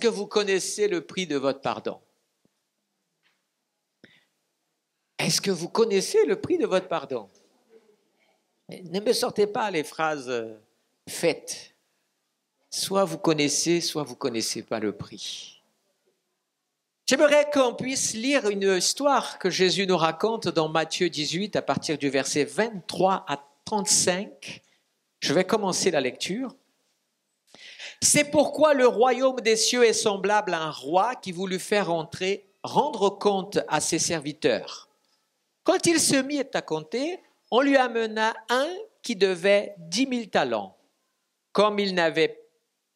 que vous connaissez le prix de votre pardon? Est-ce que vous connaissez le prix de votre pardon? Ne me sortez pas les phrases faites. Soit vous connaissez pas le prix. J'aimerais qu'on puisse lire une histoire que Jésus nous raconte dans Matthieu 18 à partir du verset 23 à 35. Je vais commencer la lecture. C'est pourquoi le royaume des cieux est semblable à un roi qui voulut faire rendre compte à ses serviteurs. Quand il se mit à compter, on lui amena un qui devait 10 000 talents. Comme il n'avait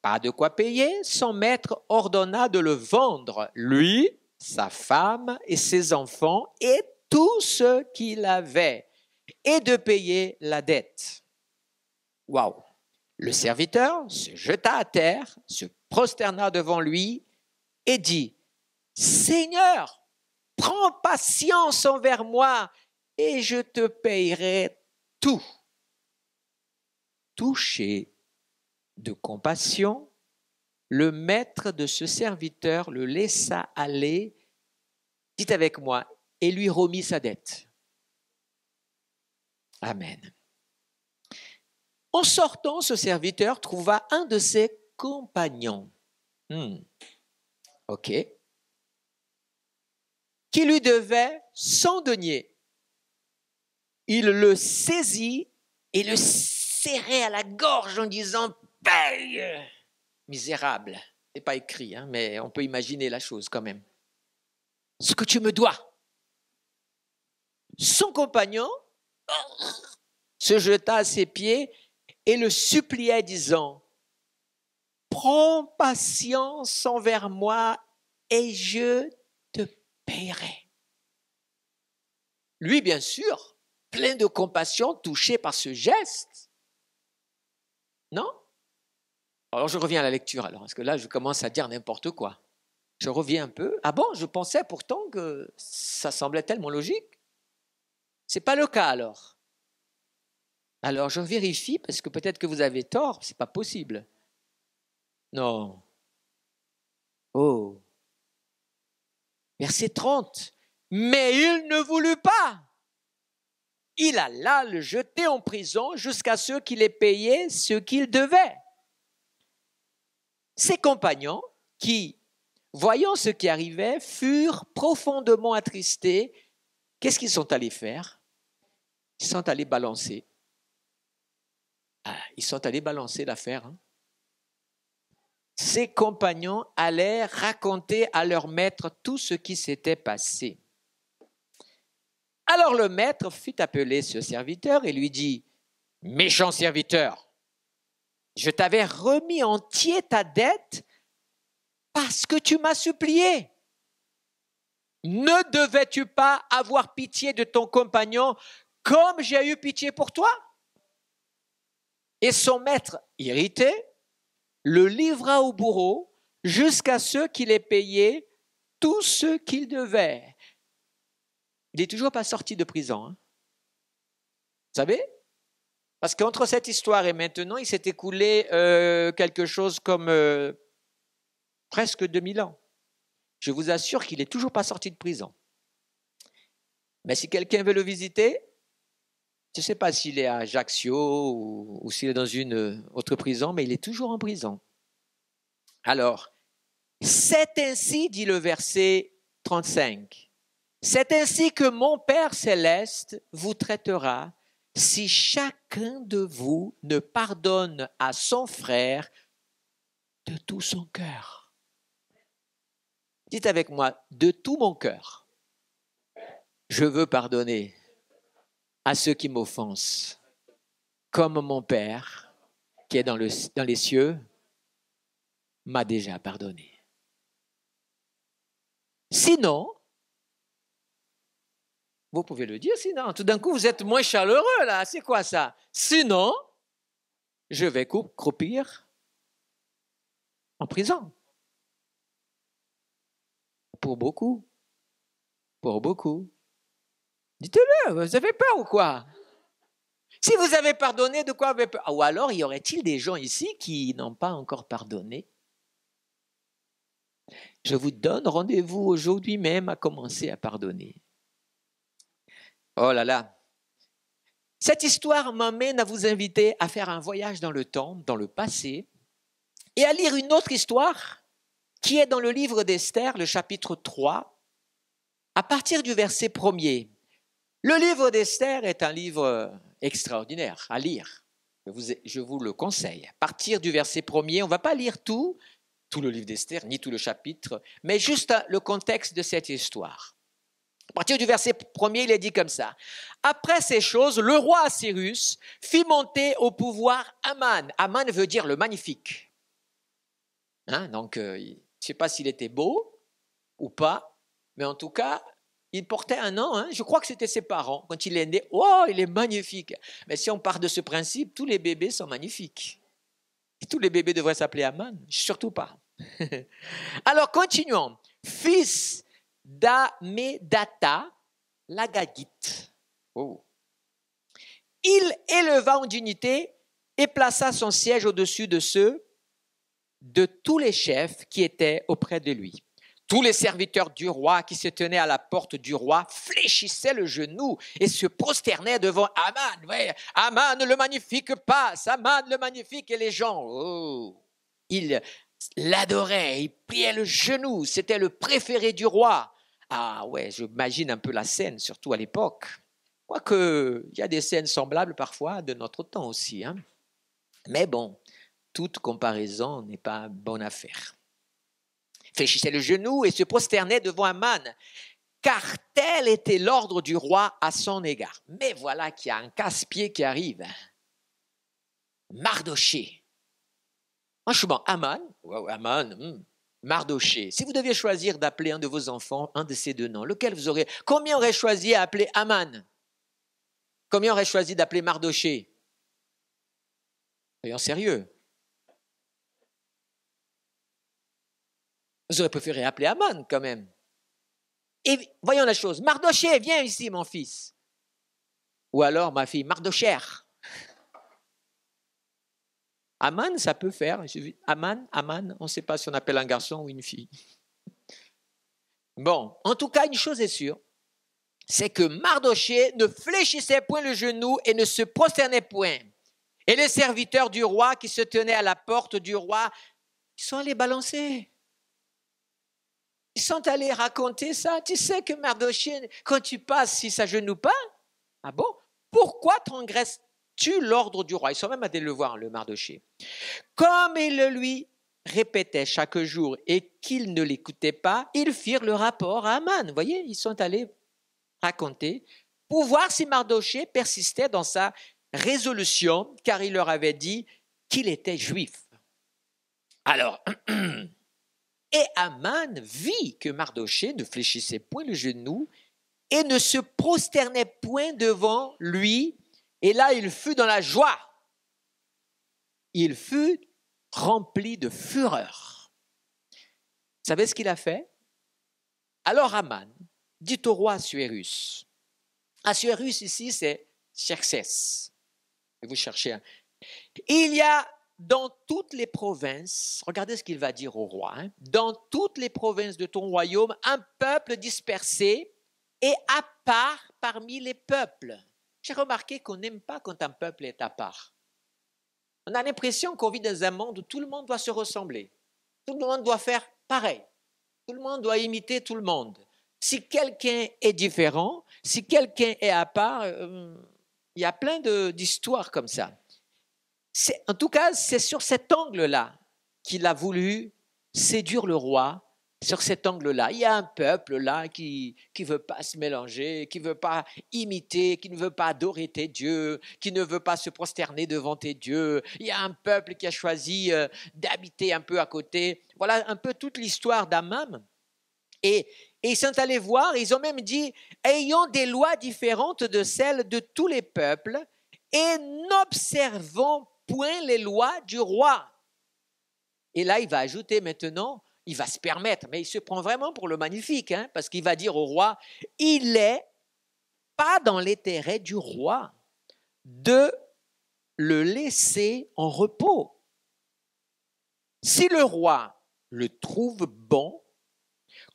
pas de quoi payer, son maître ordonna de le vendre, lui, sa femme et ses enfants et tout ce qu'il avait, et de payer la dette. Waouh! Le serviteur se jeta à terre, se prosterna devant lui et dit, « Seigneur, prends patience envers moi et je te payerai tout. » Touché de compassion, le maître de ce serviteur le laissa aller, dites avec moi, et lui remit sa dette. Amen. En sortant, ce serviteur trouva un de ses compagnons. OK. Qui lui devait 100 deniers. Il le saisit et le serrait à la gorge en disant « Paye !» Misérable. Ce n'est pas écrit, hein, mais on peut imaginer la chose quand même. Ce que tu me dois. Son compagnon se jeta à ses pieds et le suppliait disant « Prends patience envers moi et je te paierai. » Lui, bien sûr, plein de compassion, touché par ce geste. Non? Alors, je reviens à la lecture, alors, parce que là, je commence à dire n'importe quoi. Je reviens un peu. Ah bon, je pensais pourtant que ça semblait tellement logique. Ce n'est pas le cas, alors. Alors, je vérifie, parce que peut-être que vous avez tort, ce n'est pas possible. Non. Oh. Verset 30. Mais il ne voulut pas. Il alla le jeter en prison jusqu'à ce qu'il ait payé ce qu'il devait. Ses compagnons, qui, voyant ce qui arrivait, furent profondément attristés. Qu'est-ce qu'ils sont allés faire? Ils sont allés balancer. Ils sont allés balancer l'affaire. Hein? Ses compagnons allaient raconter à leur maître tout ce qui s'était passé. Alors le maître fit appeler ce serviteur et lui dit, « Méchant serviteur, je t'avais remis entier ta dette parce que tu m'as supplié. Ne devais-tu pas avoir pitié de ton compagnon comme j'ai eu pitié pour toi? » Et son maître, irrité, le livra au bourreau jusqu'à ce qu'il ait payé tout ce qu'il devait. Il n'est toujours pas sorti de prison. Hein? Vous savez? Parce qu'entre cette histoire et maintenant, il s'est écoulé quelque chose comme presque 2000 ans. Je vous assure qu'il n'est toujours pas sorti de prison. Mais si quelqu'un veut le visiter, je ne sais pas s'il est à Ajaccio ou s'il est dans une autre prison, mais il est toujours en prison. Alors, c'est ainsi, dit le verset 35, c'est ainsi que mon Père céleste vous traitera si chacun de vous ne pardonne à son frère de tout son cœur. Dites avec moi, de tout mon cœur, je veux pardonner à ceux qui m'offensent, comme mon Père qui est dans les cieux m'a déjà pardonné. Sinon, vous pouvez le dire sinon, tout d'un coup vous êtes moins chaleureux là, c'est quoi ça? Sinon, je vais croupir en prison. Pour beaucoup. Pour beaucoup. Dites-le, vous avez peur ou quoi? Si vous avez pardonné, de quoi vous avez peur? Ou alors, y aurait-il des gens ici qui n'ont pas encore pardonné? Je vous donne rendez-vous aujourd'hui même à commencer à pardonner. Oh là là. Cette histoire m'amène à vous inviter à faire un voyage dans le temps, dans le passé, et à lire une autre histoire qui est dans le livre d'Esther, le chapitre 3, à partir du verset 1er. Le livre d'Esther est un livre extraordinaire à lire. Je vous le conseille. À partir du verset 1er, on ne va pas lire tout le livre d'Esther, ni tout le chapitre, mais juste le contexte de cette histoire. À partir du verset 1er, il est dit comme ça. Après ces choses, le roi Assyrus fit monter au pouvoir Aman. Aman veut dire le magnifique. Donc, je ne sais pas s'il était beau ou pas, mais en tout cas, il portait un nom. Je crois que c'était ses parents. Quand il est né, oh, il est magnifique. Mais si on part de ce principe, tous les bébés sont magnifiques. Et tous les bébés devraient s'appeler Aman. Surtout pas. Alors, continuons. Fils d'Amedata, l'Agagite. Oh. Il éleva en dignité et plaça son siège au-dessus de ceux de tous les chefs qui étaient auprès de lui. Tous les serviteurs du roi qui se tenaient à la porte du roi fléchissaient le genou et se prosternaient devant Aman. Ouais, Aman le magnifique passe, Aman le magnifique, et les gens, ils l'adoraient, ils pliaient le genou, c'était le préféré du roi. Ah ouais, j'imagine un peu la scène, surtout à l'époque. Quoique, il y a des scènes semblables parfois de notre temps aussi. Mais bon, toute comparaison n'est pas bonne affaire. Fléchissait le genou et se prosternait devant Aman, car tel était l'ordre du roi à son égard. Mais voilà qu'il y a un casse-pied qui arrive. Mardoché. Franchement, Aman, Mardoché. Si vous deviez choisir d'appeler un de vos enfants un de ces deux noms, lequel vous aurez? Combien aurait choisi à appeler Aman? Combien aurait choisi d'appeler Mardoché? Soyons sérieux. Vous aurez préféré appeler Aman quand même. Et voyons la chose. Mardoché, viens ici, mon fils. Ou alors, ma fille, Mardochère. Aman, ça peut faire. Aman, on ne sait pas si on appelle un garçon ou une fille. Bon, en tout cas, une chose est sûre, c'est que Mardoché ne fléchissait point le genou et ne se prosternait point. Et les serviteurs du roi qui se tenaient à la porte du roi, ils sont allés balancer. Ils sont allés raconter ça. Tu sais que Mardoché, quand tu passes, il ne s'agenouille pas. Ah bon? Pourquoi transgresses-tu l'ordre du roi? Ils sont même allés le voir, le Mardoché. Comme il le lui répétait chaque jour et qu'il ne l'écoutait pas, ils firent le rapport à Aman. Vous voyez, ils sont allés raconter pour voir si Mardoché persistait dans sa résolution, car il leur avait dit qu'il était juif. Alors, et Aman vit que Mardoché ne fléchissait point le genou et ne se prosternait point devant lui. Et là, il fut dans la joie. Il fut rempli de fureur. Vous savez ce qu'il a fait? Alors Aman dit au roi Assuérus. Assuérus ici, c'est Xerxès. Vous cherchez un. Il y a dans toutes les provinces, regardez ce qu'il va dire au roi, dans toutes les provinces de ton royaume, un peuple dispersé et à part parmi les peuples. J'ai remarqué qu'on n'aime pas quand un peuple est à part. On a l'impression qu'on vit dans un monde où tout le monde doit se ressembler. Tout le monde doit faire pareil. Tout le monde doit imiter tout le monde. Si quelqu'un est différent, si quelqu'un est à part, il y a plein d'histoires comme ça. En tout cas, c'est sur cet angle-là qu'il a voulu séduire le roi. Sur cet angle-là, il y a un peuple là qui ne veut pas se mélanger, qui ne veut pas imiter, qui ne veut pas adorer tes dieux, qui ne veut pas se prosterner devant tes dieux. Il y a un peuple qui a choisi d'habiter un peu à côté. Voilà un peu toute l'histoire d'Aman. Et ils sont allés voir, ils ont même dit, ayons des lois différentes de celles de tous les peuples et n'observons point les lois du roi. Et là, il va ajouter maintenant, il va se permettre, mais il se prend vraiment pour le magnifique, parce qu'il va dire au roi, il n'est pas dans l'intérêt du roi de le laisser en repos. Si le roi le trouve bon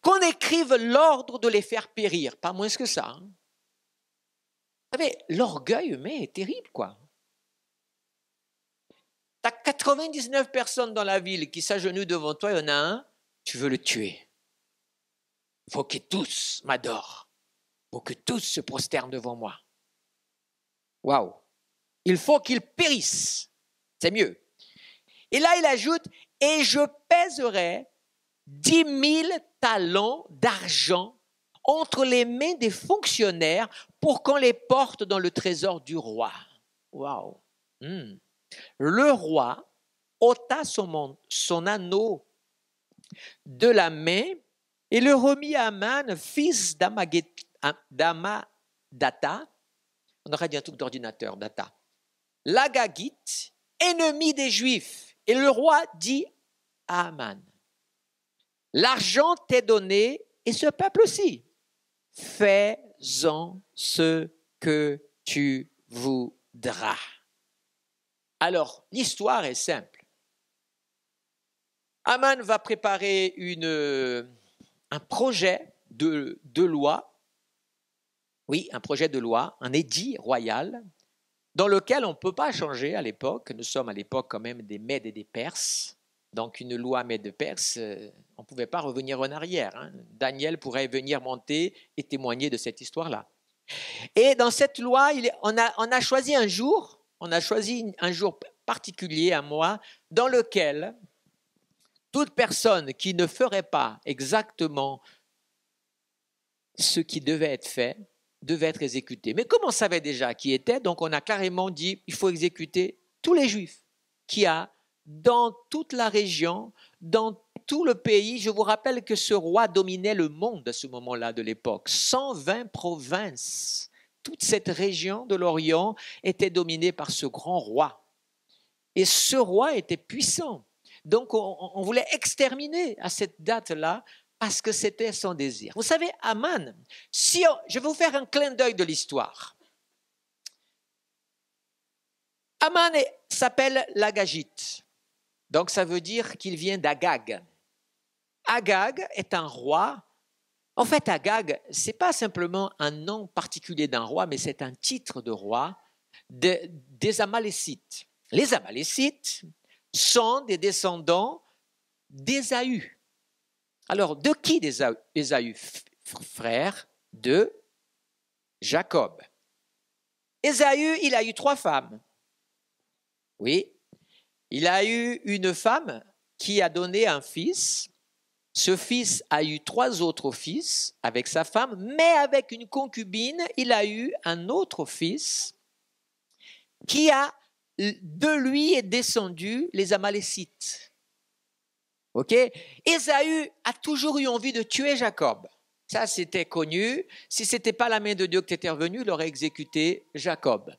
qu'on écrive l'ordre de les faire périr. Pas moins que ça. Hein. Vous savez, l'orgueil humain est terrible, quoi. Tu as 99 personnes dans la ville qui s'agenouillent devant toi, il y en a un, tu veux le tuer. Il faut que tous m'adorent. Il faut que tous se prosternent devant moi. Waouh! Il faut qu'ils périssent. C'est mieux. Et là, il ajoute, et je pèserai 10 000 talents d'argent entre les mains des fonctionnaires pour qu'on les porte dans le trésor du roi. Waouh! Le roi ôta son anneau de la main et le remit à Aman, fils d'Amadata. On aurait dit un truc d'ordinateur, Data. L'Agagite, ennemi des Juifs. Et le roi dit à Aman, l'argent t'est donné et ce peuple aussi. Fais-en ce que tu voudras. Alors, l'histoire est simple. Aman va préparer un projet de loi, oui, un projet de loi, un édit royal, dans lequel on ne peut pas changer à l'époque. Nous sommes à l'époque quand même des Mèdes et des Perses. Donc une loi Mède-Perse, on ne pouvait pas revenir en arrière. Hein. Daniel pourrait venir monter et témoigner de cette histoire-là. Et dans cette loi, on a choisi un jour particulier, un mois, dans lequel toute personne qui ne ferait pas exactement ce qui devait être fait, devait être exécutée. Mais comme on savait déjà qui était, donc on a carrément dit il faut exécuter tous les Juifs qu'il y a dans toute la région, dans tout le pays. Je vous rappelle que ce roi dominait le monde à ce moment-là de l'époque. 120 provinces. Toute cette région de l'Orient était dominée par ce grand roi. Et ce roi était puissant. Donc on voulait exterminer à cette date-là parce que c'était son désir. Vous savez, Aman, je vais vous faire un clin d'œil de l'histoire. Aman s'appelle l'Agagite. Donc ça veut dire qu'il vient d'Agag. Agag est un roi. En fait, Agag, ce n'est pas simplement un nom particulier d'un roi, mais c'est un titre de roi des Amalécites. Les Amalécites sont des descendants d'Ésaü. Alors, de qui Ésaü? Frère de Jacob. Ésaü, il a eu 3 femmes. Oui, il a eu une femme qui a donné un fils. Ce fils a eu 3 autres fils avec sa femme, mais avec une concubine, il a eu un autre fils de lui est descendu les Amalécites. Ok? Ésaü a toujours eu envie de tuer Jacob. Ça, c'était connu. Si ce n'était pas la main de Dieu qui était revenue, il aurait exécuté Jacob.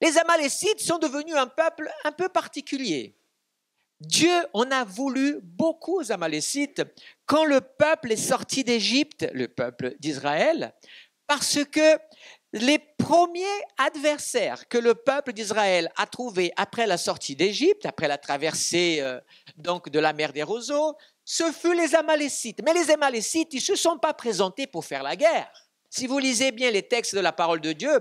Les Amalécites sont devenus un peuple un peu particulier. Dieu en a voulu beaucoup aux Amalécites quand le peuple est sorti d'Égypte, le peuple d'Israël, parce que les premiers adversaires que le peuple d'Israël a trouvés après la sortie d'Égypte, après la traversée donc de la mer des Roseaux, ce furent les Amalécites. Mais les Amalécites, ils ne se sont pas présentés pour faire la guerre. Si vous lisez bien les textes de la parole de Dieu,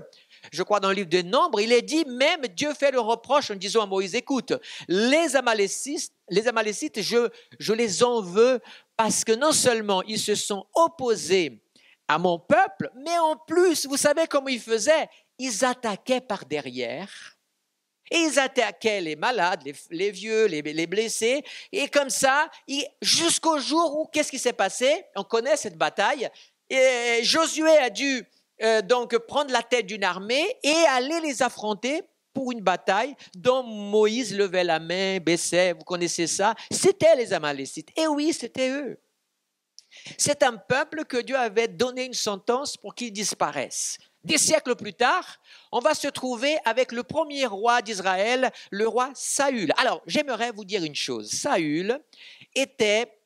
je crois dans le livre des Nombres, il est dit, même Dieu fait le reproche en disant à Moïse, écoute, les Amalécites, je les en veux parce que non seulement ils se sont opposés à mon peuple, mais en plus, vous savez comment ils faisaient? Ils attaquaient par derrière. Et ils attaquaient les malades, les vieux, les blessés. Et comme ça, jusqu'au jour où, qu'est-ce qui s'est passé? On connaît cette bataille. Et Josué a dû donc prendre la tête d'une armée et aller les affronter pour une bataille dont Moïse levait la main, baissait, vous connaissez ça. C'était les Amalécites. Et oui, c'était eux. C'est un peuple que Dieu avait donné une sentence pour qu'il disparaisse. Des siècles plus tard, on va se trouver avec le premier roi d'Israël, le roi Saül. Alors, j'aimerais vous dire une chose. Saül était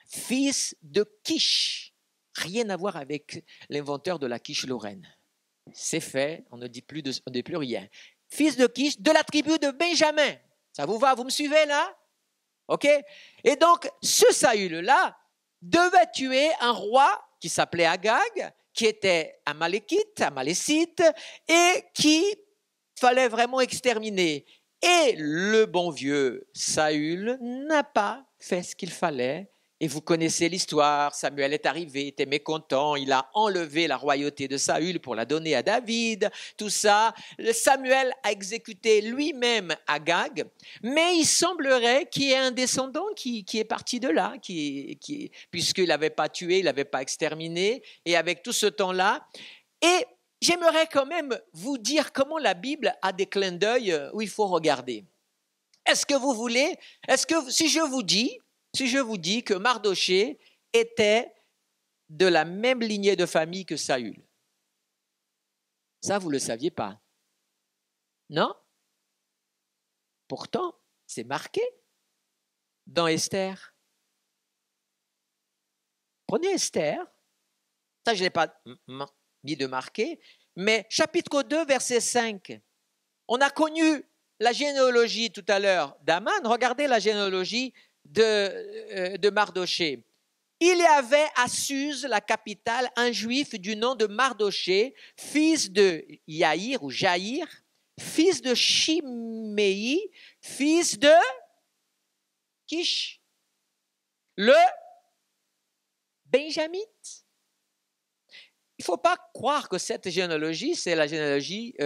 fils de Kish. Rien à voir avec l'inventeur de la quiche lorraine. C'est fait, on ne dit plus rien. Fils de Kish, de la tribu de Benjamin. Ça vous va, vous me suivez là? OK? Et donc, ce Saül-là devait tuer un roi qui s'appelait Agag, qui était amalécite, et qui fallait vraiment exterminer. Et le bon vieux Saül n'a pas fait ce qu'il fallait. Et vous connaissez l'histoire, Samuel est arrivé, était mécontent, il a enlevé la royauté de Saül pour la donner à David, tout ça. Samuel a exécuté lui-même Agag, mais il semblerait qu'il y ait un descendant qui est parti de là, puisqu'il n'avait pas tué, il n'avait pas exterminé, et avec tout ce temps-là. Et j'aimerais quand même vous dire comment la Bible a des clins d'œil où il faut regarder. Est-ce que vous voulez, si je vous dis que Mardochée était de la même lignée de famille que Saül, ça vous ne le saviez pas, non? Pourtant, c'est marqué dans Esther. Prenez Esther, ça je ne l'ai pas mis de marquer, mais chapitre 2, verset 5. On a connu la généalogie tout à l'heure d'Aman, regardez la généalogie de Mardochée. Il y avait à Suse, la capitale, un juif du nom de Mardochée, fils de Jaïr, fils de Chiméi, fils de Kish, le Benjamite. Il ne faut pas croire que cette généalogie, c'est la généalogie,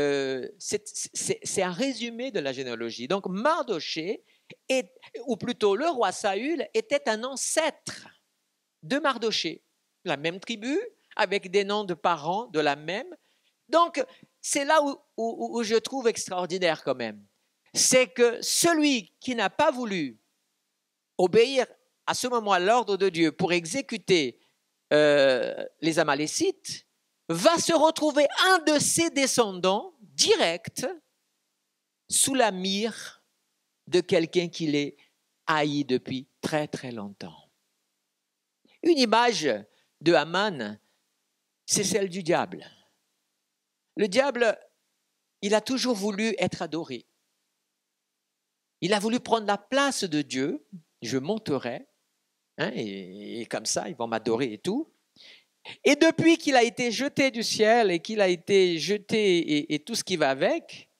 c'est un résumé de la généalogie. Donc Mardochée, ou plutôt le roi Saül, était un ancêtre de Mardochée, la même tribu, avec des noms de parents de la même. Donc c'est là où je trouve extraordinaire quand même. C'est que celui qui n'a pas voulu obéir à ce moment à l'ordre de Dieu pour exécuter les Amalécites, va se retrouver un de ses descendants directs sous la mire de quelqu'un qu'il est haï depuis très très longtemps. Une image de Haman, c'est celle du diable. Le diable, il a toujours voulu être adoré. Il a voulu prendre la place de Dieu, je monterai, et comme ça, ils vont m'adorer et tout. Et depuis qu'il a été jeté du ciel et qu'il a été jeté et tout ce qui va avec,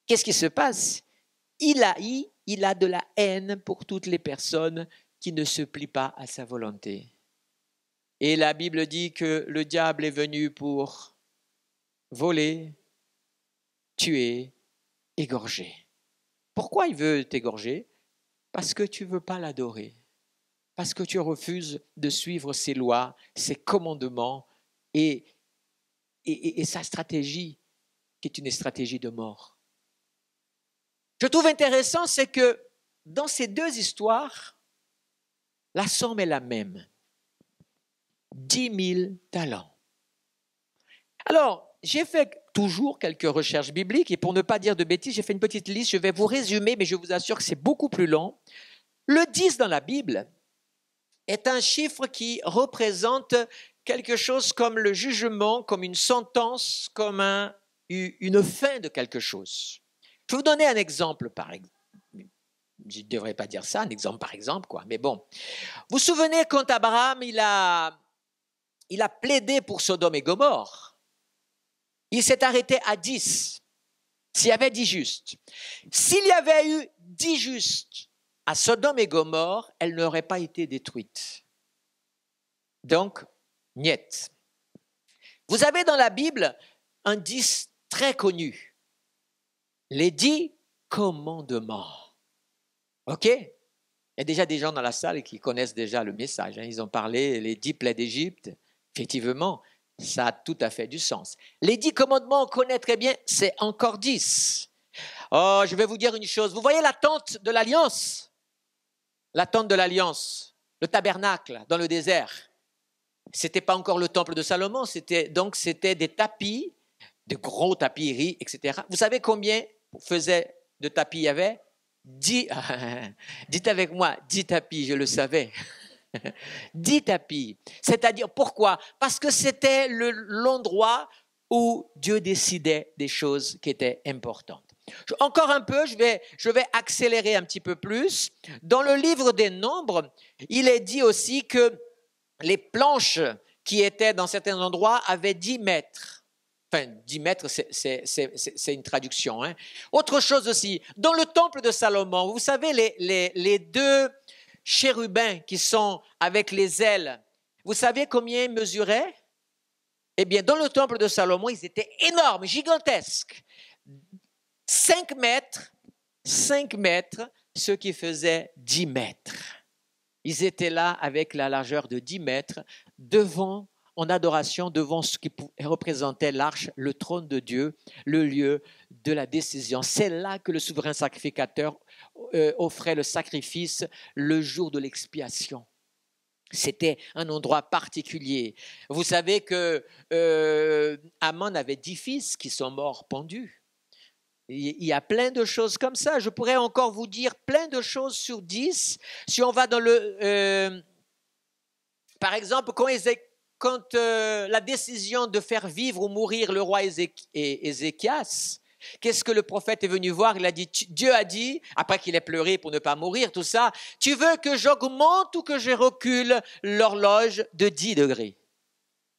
qu'est-ce qui se passe? Il a de la haine pour toutes les personnes qui ne se plient pas à sa volonté. Et la Bible dit que le diable est venu pour voler, tuer, égorger. Pourquoi il veut t'égorger? Parce que tu ne veux pas l'adorer. Parce que tu refuses de suivre ses lois, ses commandements et sa stratégie, qui est une stratégie de mort. Je trouve intéressant, c'est que dans ces deux histoires, la somme est la même. 10 000 talents. Alors, j'ai fait toujours quelques recherches bibliques et pour ne pas dire de bêtises, j'ai fait une petite liste, je vais vous résumer, mais je vous assure que c'est beaucoup plus long. Le 10 dans la Bible est un chiffre qui représente quelque chose comme le jugement, comme une sentence, comme une fin de quelque chose. Je vais vous donner un exemple, par exemple. Je ne devrais pas dire ça, un exemple par exemple, quoi. Mais bon. Vous vous souvenez quand Abraham, il a plaidé pour Sodome et Gomorrhe. Il s'est arrêté à 10. S'il y avait 10 justes. S'il y avait eu 10 justes à Sodome et Gomorrhe, elle n'aurait pas été détruite. Donc, niet. Vous avez dans la Bible un 10 très connu. Les 10 commandements. OK? Il y a déjà des gens dans la salle qui connaissent déjà le message. Ils ont parlé, les 10 plaies d'Égypte. Effectivement, ça a tout à fait du sens. Les 10 commandements, on connaît très bien, c'est encore 10. Oh, je vais vous dire une chose. Vous voyez la tente de l'Alliance? La tente de l'Alliance, le tabernacle dans le désert. Ce n'était pas encore le temple de Salomon, c'était des tapis, de gros tapis, etc. Vous savez combien de tapis il y avait? 10, dites avec moi, 10 tapis, je le savais. 10 tapis. C'est-à-dire, pourquoi? Parce que c'était l'endroit où Dieu décidait des choses qui étaient importantes. Encore un peu, je vais accélérer un petit peu plus. Dans le livre des Nombres, il est dit aussi que les planches qui étaient dans certains endroits avaient 10 mètres. Enfin, 10 mètres, c'est une traduction. Hein. Autre chose aussi, dans le temple de Salomon, vous savez, les deux chérubins qui sont avec les ailes, vous savez combien ils mesuraient? Eh bien, dans le temple de Salomon, ils étaient énormes, gigantesques. 5 mètres, ce qui faisait 10 mètres. Ils étaient là avec la largeur de 10 mètres, en adoration, devant ce qui représentait l'arche, le trône de Dieu, le lieu de la décision. C'est là que le souverain sacrificateur offrait le sacrifice le jour de l'expiation. C'était un endroit particulier. Vous savez que Amon avait 10 fils qui sont morts pendus. Il y a plein de choses comme ça. Je pourrais encore vous dire plein de choses sur 10. Si on va dans par exemple, quand la décision de faire vivre ou mourir le roi Ézéchias, qu'est-ce que le prophète est venu voir? Il a dit, Dieu a dit, après qu'il ait pleuré pour ne pas mourir, tout ça, tu veux que j'augmente ou que je recule l'horloge de 10 degrés?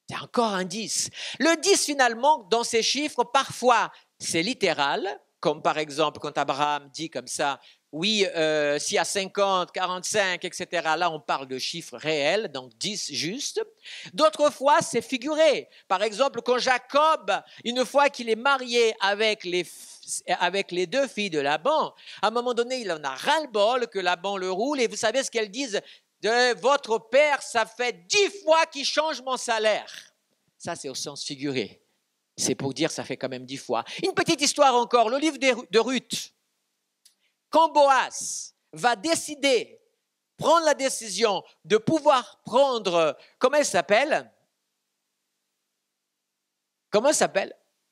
C'est encore un 10. Le 10, finalement, dans ces chiffres, parfois, c'est littéral, comme par exemple quand Abraham dit comme ça, oui, s'il y a 50, 45, etc., là on parle de chiffres réels, donc 10 juste. D'autres fois, c'est figuré. Par exemple, quand Jacob, une fois qu'il est marié avec les deux filles de Laban, à un moment donné, il en a ras-le-bol que Laban le roule, et vous savez ce qu'elles disent? De votre père, ça fait 10 fois qu'il change mon salaire. Ça, c'est au sens figuré. C'est pour dire ça fait quand même 10 fois. Une petite histoire encore, le livre de Ruth. Quand Boaz va prendre la décision de pouvoir prendre, comment elle s'appelle?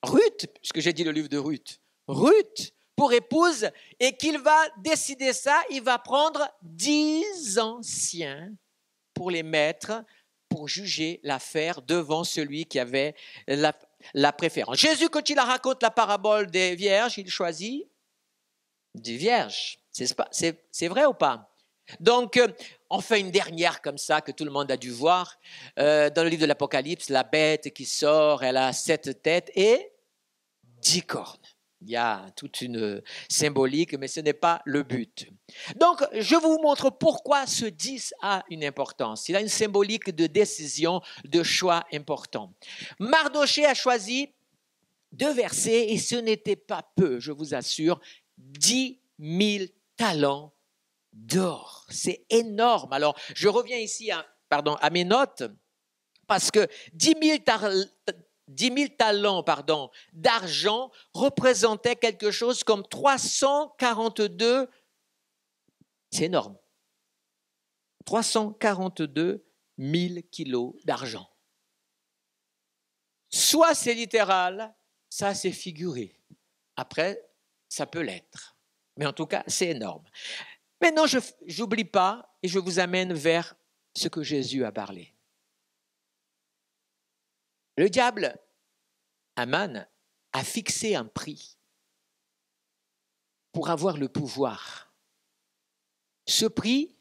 Ruth, puisque j'ai dit le livre de Ruth. Ruth, pour épouse, et qu'il va décider ça, il va prendre 10 anciens pour les mettre, pour juger l'affaire devant celui qui avait la préférence. Jésus, quand il raconte la parabole des vierges, il choisit des vierges. C'est vrai ou pas? Donc, on fait une dernière comme ça que tout le monde a dû voir. Dans le livre de l'Apocalypse, la bête qui sort, elle a 7 têtes et 10 cornes. Il y a toute une symbolique, mais ce n'est pas le but. Donc, je vous montre pourquoi ce 10 a une importance. Il a une symbolique de décision, de choix important. Mardochée a choisi 2 versets, et ce n'était pas peu, je vous assure, 10 000 talents d'or. C'est énorme. Alors, je reviens ici à mes notes, parce que 10 000 talents d'argent représentaient quelque chose comme 342, c'est énorme, 342 000 kilos d'argent. Soit c'est littéral, ça c'est figuré. Après, ça peut l'être. Mais en tout cas, c'est énorme. Maintenant, je n'oublie pas et je vous amène vers ce que Jésus a parlé. Le diable, Aman, a fixé un prix pour avoir le pouvoir. Ce prix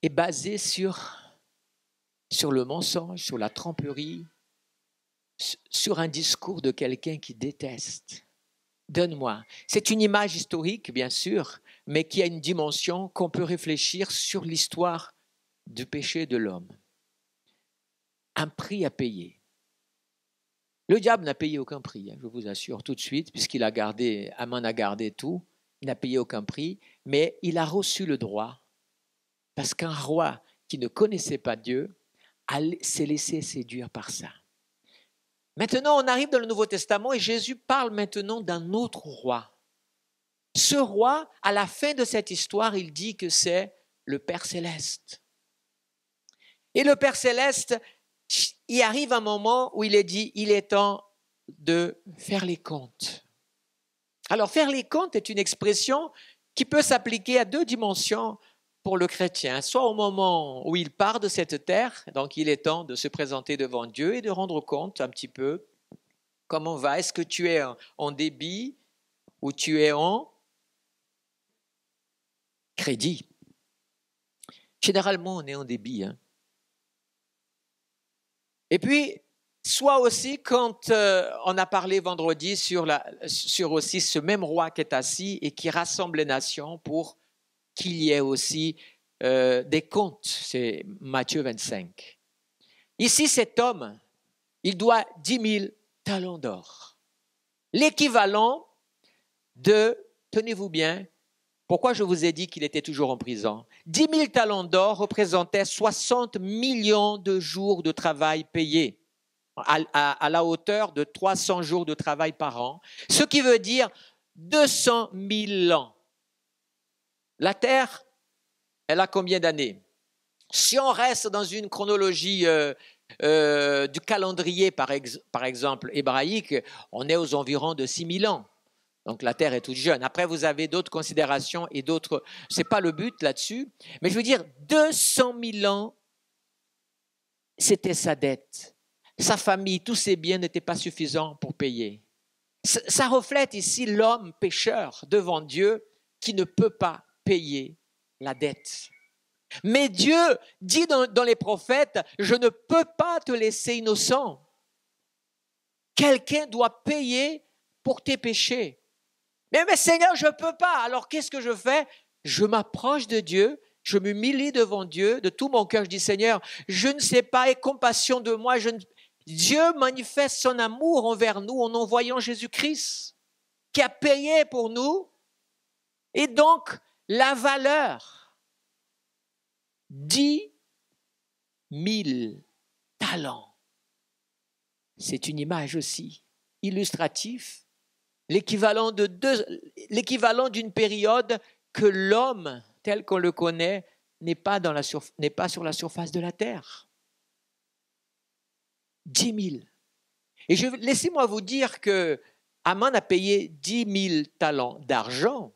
est basé sur le mensonge, sur la tromperie, sur un discours de quelqu'un qui déteste. Donne-moi. C'est une image historique, bien sûr, mais qui a une dimension qu'on peut réfléchir sur l'histoire du péché de l'homme. Un prix à payer. Le diable n'a payé aucun prix, je vous assure tout de suite, puisqu'il a gardé, Aman a gardé tout, il n'a payé aucun prix, mais il a reçu le droit, parce qu'un roi qui ne connaissait pas Dieu s'est laissé séduire par ça. Maintenant, on arrive dans le Nouveau Testament et Jésus parle maintenant d'un autre roi. Ce roi, à la fin de cette histoire, il dit que c'est le Père Céleste. Et le Père Céleste, il arrive un moment où il est dit, il est temps de faire les comptes. Alors, faire les comptes est une expression qui peut s'appliquer à 2 dimensions pour le chrétien. Soit au moment où il part de cette terre, donc il est temps de se présenter devant Dieu et de rendre compte un petit peu Comment va? Est-ce que tu es en débit ou tu es en crédit? Généralement, on est en débit. Hein. Et puis, soit aussi quand on a parlé vendredi sur aussi ce même roi qui est assis et qui rassemble les nations pour qu'il y ait aussi des comptes. C'est Matthieu 25. Ici, cet homme, il doit 10 000 talents d'or. L'équivalent de, tenez-vous bien, pourquoi je vous ai dit qu'il était toujours en prison? 10 000 talents d'or représentaient 60 millions de jours de travail payés, à la hauteur de 300 jours de travail par an, ce qui veut dire 200 000 ans. La Terre, elle a combien d'années? Si on reste dans une chronologie du calendrier, par exemple, hébraïque, on est aux environs de 6 000 ans. Donc la Terre est toute jeune. Après, vous avez d'autres considérations et d'autres... Ce n'est pas le but là-dessus. Mais je veux dire, 200 000 ans, c'était sa dette. Sa famille, tous ses biens n'étaient pas suffisants pour payer. Ça reflète ici l'homme pécheur devant Dieu qui ne peut pas payer la dette. Mais Dieu dit dans les prophètes, je ne peux pas te laisser innocent. Quelqu'un doit payer pour tes péchés. Mais Seigneur, je ne peux pas. Alors qu'est-ce que je fais? Je m'approche de Dieu, je m'humilie devant Dieu, de tout mon cœur. Je dis, Seigneur, je ne sais pas, aie compassion de moi. Dieu manifeste son amour envers nous en envoyant Jésus-Christ, qui a payé pour nous. Et donc, la valeur, 10 000 talents. C'est une image aussi illustrative. L'équivalent d'une période que l'homme, tel qu'on le connaît, n'est pas sur la surface de la terre. 10 000. Et laissez-moi vous dire que Aman a payé 10 000 talents d'argent,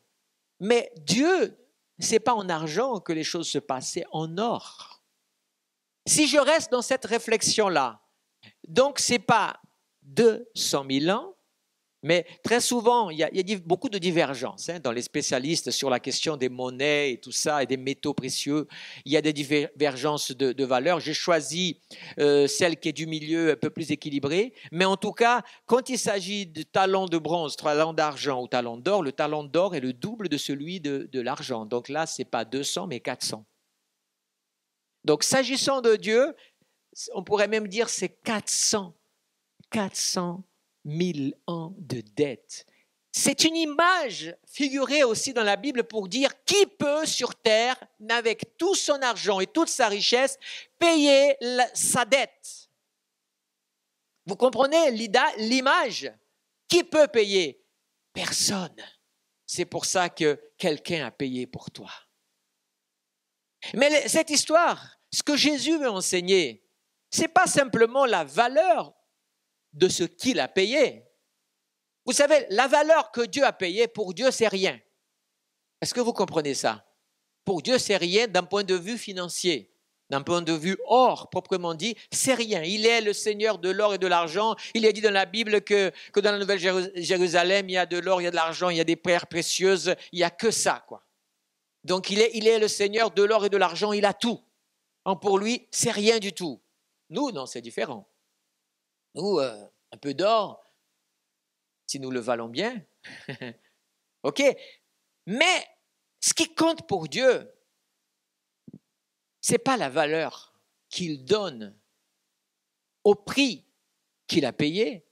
mais Dieu, ce n'est pas en argent que les choses se passent, c'est en or. Si je reste dans cette réflexion-là, donc ce n'est pas 200 000 ans, mais très souvent, il y a beaucoup de divergences dans les spécialistes sur la question des monnaies et tout ça, et des métaux précieux. Il y a des divergences de valeurs. J'ai choisi celle qui est du milieu un peu plus équilibrée. Mais en tout cas, quand il s'agit de talent de bronze, talent d'argent ou talent d'or, le talent d'or est le double de celui de l'argent. Donc là, ce n'est pas 200, mais 400. Donc, s'agissant de Dieu, on pourrait même dire c'est 400 000 ans de dette. C'est une image figurée aussi dans la Bible pour dire qui peut sur terre, avec tout son argent et toute sa richesse, payer sa dette. Vous comprenez l'image? Qui peut payer? Personne. C'est pour ça que quelqu'un a payé pour toi. Mais cette histoire, ce que Jésus veut enseigner, ce n'est pas simplement la valeur de ce qu'il a payé. Vous savez, la valeur que Dieu a payée, pour Dieu, c'est rien. Est-ce que vous comprenez ça? Pour Dieu, c'est rien d'un point de vue financier. D'un point de vue or, proprement dit, c'est rien. Il est le Seigneur de l'or et de l'argent. Il est dit dans la Bible que dans la Nouvelle Jérusalem, il y a de l'or, il y a de l'argent, il y a des pierres précieuses. Il n'y a que ça, quoi. Donc, il est le Seigneur de l'or et de l'argent. Il a tout. Donc, pour lui, c'est rien du tout. Nous, non, c'est différent. Nous, un peu d'or, si nous le valons bien. OK? Mais ce qui compte pour Dieu, ce n'est pas la valeur qu'il donne au prix qu'il a payé.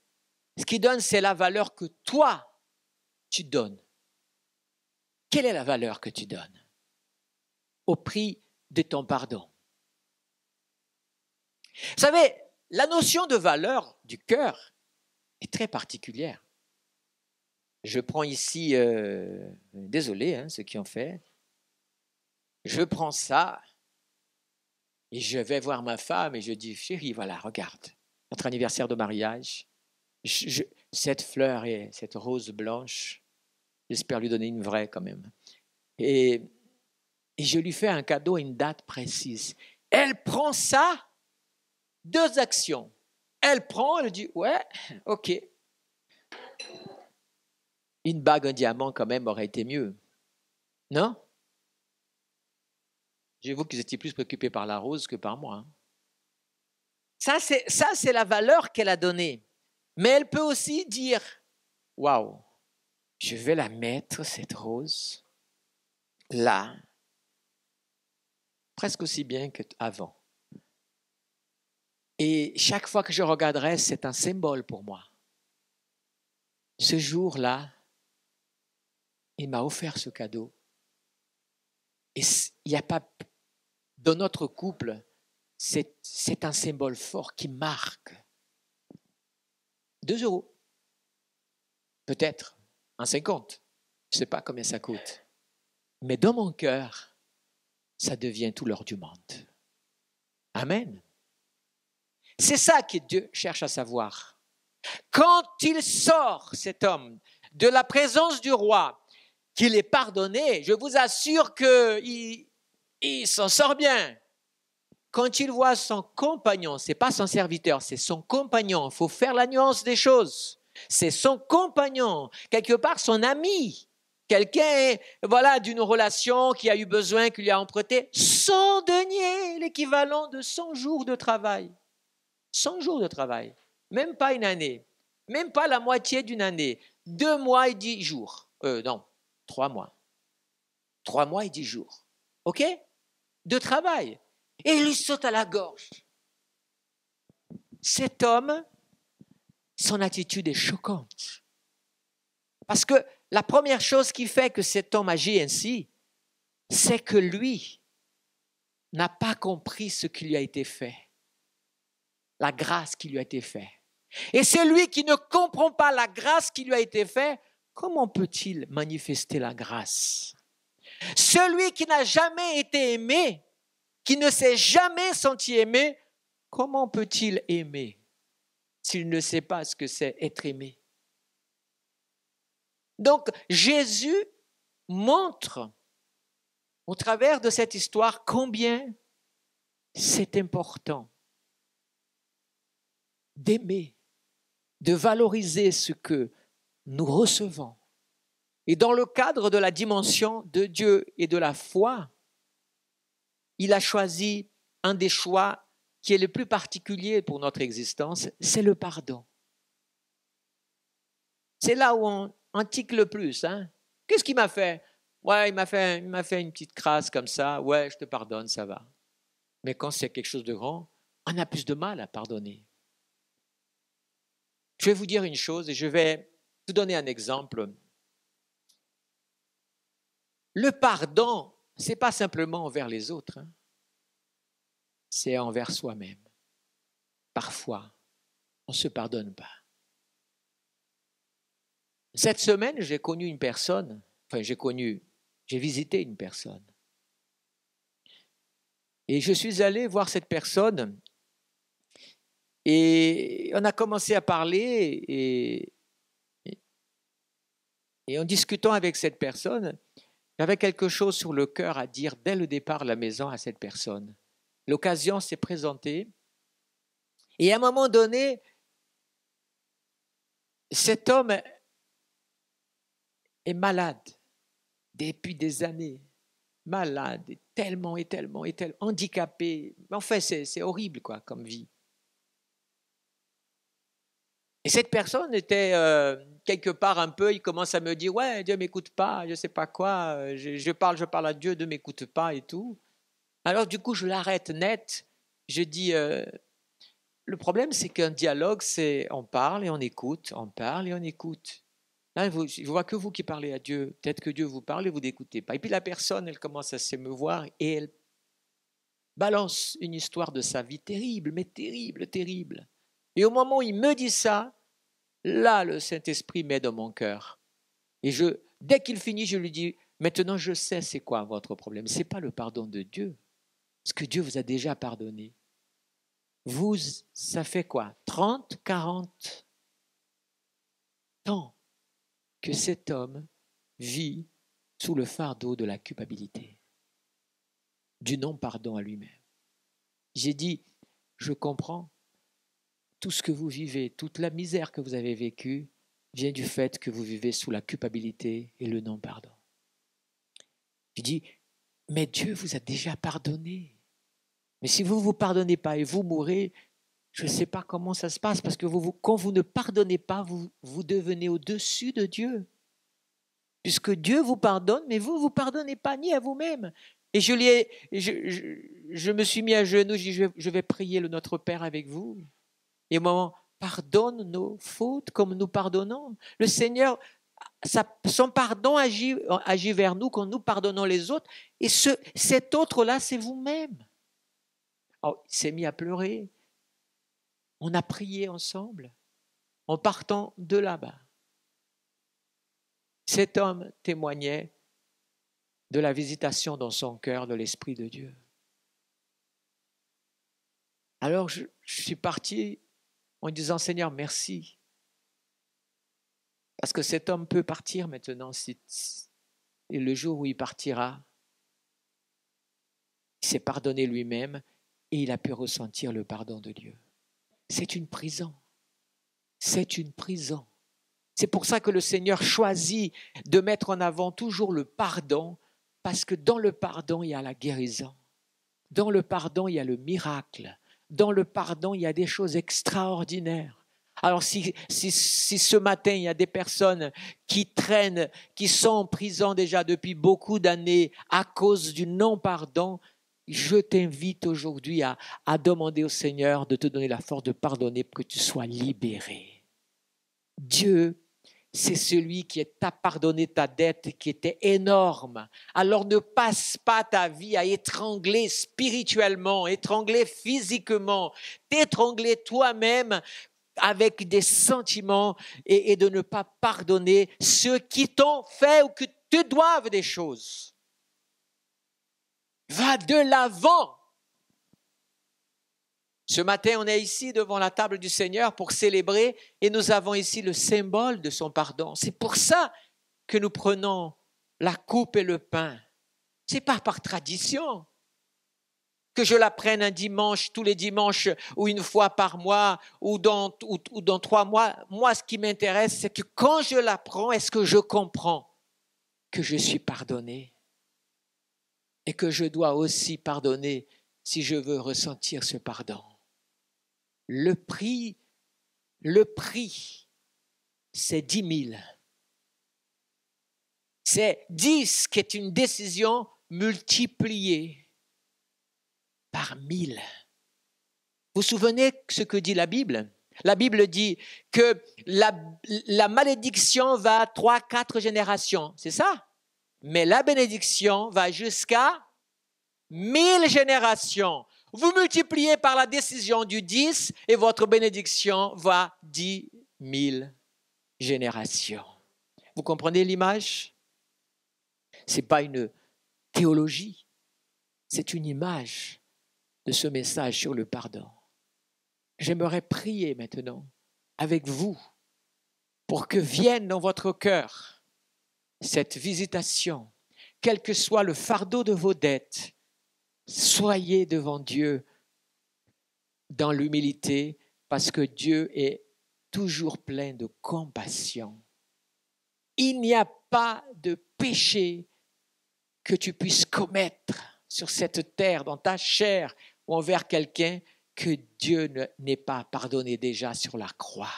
Ce qu'il donne, c'est la valeur que toi, tu donnes. Quelle est la valeur que tu donnes? Au prix de ton pardon. Vous savez, la notion de valeur du cœur est très particulière. Je prends ici, désolé, ceux qui ont fait, je prends ça et je vais voir ma femme et je dis, chérie, voilà, regarde, notre anniversaire de mariage, cette fleur et cette rose blanche, j'espère lui donner une vraie quand même. Et je lui fais un cadeau à une date précise. Elle prend ça, 2 actions. Elle prend, elle dit, ouais, ok. Une bague, un diamant, quand même, aurait été mieux. Non? J'avoue que vous étiez plus préoccupé par la rose que par moi. Ça, c'est la valeur qu'elle a donnée. Mais elle peut aussi dire, waouh, je vais la mettre, cette rose, là, presque aussi bien qu'avant. Et chaque fois que je regarderai, c'est un symbole pour moi. Ce jour-là, il m'a offert ce cadeau. Et il n'y a pas, dans notre couple, c'est un symbole fort qui marque. 2 €, peut-être, 1,50. Je ne sais pas combien ça coûte. Mais dans mon cœur, ça devient tout l'or du monde. Amen. C'est ça que Dieu cherche à savoir. Quand il sort, cet homme, de la présence du roi, qu'il est pardonné, je vous assure qu'il s'en sort bien. Quand il voit son compagnon, ce n'est pas son serviteur, c'est son compagnon, il faut faire la nuance des choses. C'est son compagnon, quelque part son ami, quelqu'un voilà, d'une relation qui a eu besoin, qui lui a emprunté 100 deniers, l'équivalent de 100 jours de travail. 100 jours de travail, même pas une année, même pas la moitié d'une année, 2 mois et 10 jours. Non, 3 mois. 3 mois et 10 jours. OK? De travail. Et il lui saute à la gorge. Cet homme, son attitude est choquante. Parce que la première chose qui fait que cet homme agit ainsi, c'est que lui n'a pas compris ce qui lui a été fait. La grâce qui lui a été faite. Et celui qui ne comprend pas la grâce qui lui a été faite, comment peut-il manifester la grâce? Celui qui n'a jamais été aimé, qui ne s'est jamais senti aimé, comment peut-il aimer s'il ne sait pas ce que c'est être aimé? Donc Jésus montre au travers de cette histoire combien c'est important d'aimer, de valoriser ce que nous recevons. Et dans le cadre de la dimension de Dieu et de la foi, il a choisi un des choix qui est le plus particulier pour notre existence, c'est le pardon. C'est là où on tique le plus. Hein? Qu'est-ce qu'il m'a fait? Ouais, il m'a fait une petite crasse comme ça. Ouais, je te pardonne, ça va. Mais quand c'est quelque chose de grand, on a plus de mal à pardonner. Je vais vous dire une chose et je vais vous donner un exemple. Le pardon, ce n'est pas simplement envers les autres, hein. C'est envers soi-même. Parfois, on ne se pardonne pas. Cette semaine, j'ai connu une personne, j'ai visité une personne. Et je suis allé voir cette personne et on a commencé à parler et en discutant avec cette personne, j'avais quelque chose sur le cœur à dire dès le départ de la maison à cette personne. L'occasion s'est présentée et à un moment donné, cet homme est malade depuis des années, malade, tellement handicapé. Enfin, c'est horrible quoi, comme vie. Et cette personne était quelque part un peu, il commence à me dire, ouais, Dieu ne m'écoute pas, je ne sais pas quoi, je parle à Dieu, Dieu ne m'écoute pas et tout. Alors du coup, je l'arrête net. Je dis, le problème, c'est qu'un dialogue, c'est on parle et on écoute, on parle et on écoute. Là, je ne vois que vous qui parlez à Dieu. Peut-être que Dieu vous parle et vous n'écoutez pas. Et puis la personne, elle commence à s'émeuvoir et elle balance une histoire de sa vie terrible, mais terrible, terrible. Et au moment où il me dit ça, là, le Saint-Esprit met dans mon cœur. Et dès qu'il finit, je lui dis, maintenant je sais c'est quoi votre problème. Ce n'est pas le pardon de Dieu. Parce que Dieu vous a déjà pardonné. Vous, ça fait quoi? 30, 40 ans que cet homme vit sous le fardeau de la culpabilité, du non-pardon à lui-même. J'ai dit, je comprends tout ce que vous vivez, toute la misère que vous avez vécue, vient du fait que vous vivez sous la culpabilité et le non-pardon. Tu dis, mais Dieu vous a déjà pardonné. Mais si vous ne vous pardonnez pas et vous mourrez, je ne sais pas comment ça se passe, parce que quand vous ne pardonnez pas, vous devenez au-dessus de Dieu. Puisque Dieu vous pardonne, mais vous ne vous pardonnez pas ni à vous-même. Et je me suis mis à genoux, je vais prier le Notre Père avec vous. Et au moment, pardonne nos fautes comme nous pardonnons. Le Seigneur, son pardon agit vers nous quand nous pardonnons les autres. Et cet autre-là, c'est vous-même. Alors, il s'est mis à pleurer. On a prié ensemble en partant de là-bas. Cet homme témoignait de la visitation dans son cœur de l'Esprit de Dieu. Alors je suis parti en disant, Seigneur, merci. Parce que cet homme peut partir maintenant. Et le jour où il partira, il s'est pardonné lui-même et il a pu ressentir le pardon de Dieu. C'est une prison. C'est une prison. C'est pour ça que le Seigneur choisit de mettre en avant toujours le pardon, parce que dans le pardon, il y a la guérison. Dans le pardon, il y a le miracle. Dans le pardon, il y a des choses extraordinaires. Alors si ce matin, il y a des personnes qui traînent, qui sont en prison déjà depuis beaucoup d'années à cause du non-pardon, je t'invite aujourd'hui à demander au Seigneur de te donner la force de pardonner pour que tu sois libéré. Dieu, c'est celui qui t'a pardonné ta dette qui était énorme. Alors ne passe pas ta vie à étrangler spirituellement, étrangler physiquement, t'étrangler toi-même avec des sentiments et de ne pas pardonner ceux qui t'ont fait ou qui te doivent des choses. Va de l'avant. Ce matin, on est ici devant la table du Seigneur pour célébrer et nous avons ici le symbole de son pardon. C'est pour ça que nous prenons la coupe et le pain. Ce n'est pas par tradition que je la prenne un dimanche, tous les dimanches ou une fois par mois ou dans 3 mois. Moi, ce qui m'intéresse, c'est que quand je la prends, est-ce que je comprends que je suis pardonné et que je dois aussi pardonner si je veux ressentir ce pardon. Le prix, c'est 10 000. C'est 10 qui est une décision multipliée par 1000. Vous vous souvenez ce que dit la Bible? La Bible dit que la malédiction va à 3-4 générations, c'est ça? Mais la bénédiction va jusqu'à 1000 générations. Vous multipliez par la décision du 10 et votre bénédiction va 10 000 générations. Vous comprenez l'image? Ce n'est pas une théologie, c'est une image de ce message sur le pardon. J'aimerais prier maintenant avec vous pour que vienne dans votre cœur cette visitation, quel que soit le fardeau de vos dettes. Soyez devant Dieu dans l'humilité parce que Dieu est toujours plein de compassion. Il n'y a pas de péché que tu puisses commettre sur cette terre, dans ta chair ou envers quelqu'un que Dieu n'ait pas pardonné déjà sur la croix.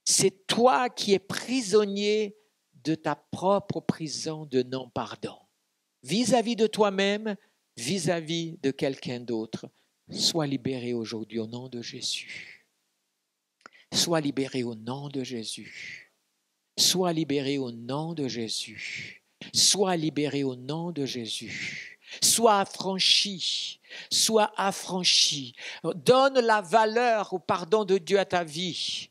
C'est toi qui es prisonnier de ta propre prison de non-pardon. Vis-à-vis de toi-même, vis-à-vis de quelqu'un d'autre, sois libéré aujourd'hui au nom de Jésus. Sois libéré au nom de Jésus. Sois libéré au nom de Jésus. Sois libéré au nom de Jésus. Sois affranchi. Sois affranchi. Donne la valeur au pardon de Dieu à ta vie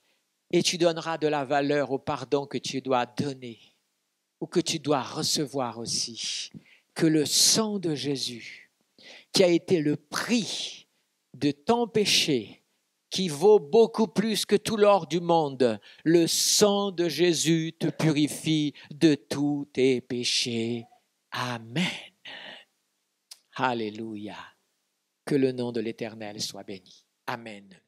et tu donneras de la valeur au pardon que tu dois donner ou que tu dois recevoir aussi. Que le sang de Jésus, qui a été le prix de ton péché, qui vaut beaucoup plus que tout l'or du monde, le sang de Jésus te purifie de tous tes péchés. Amen. Alléluia. Que le nom de l'Éternel soit béni. Amen.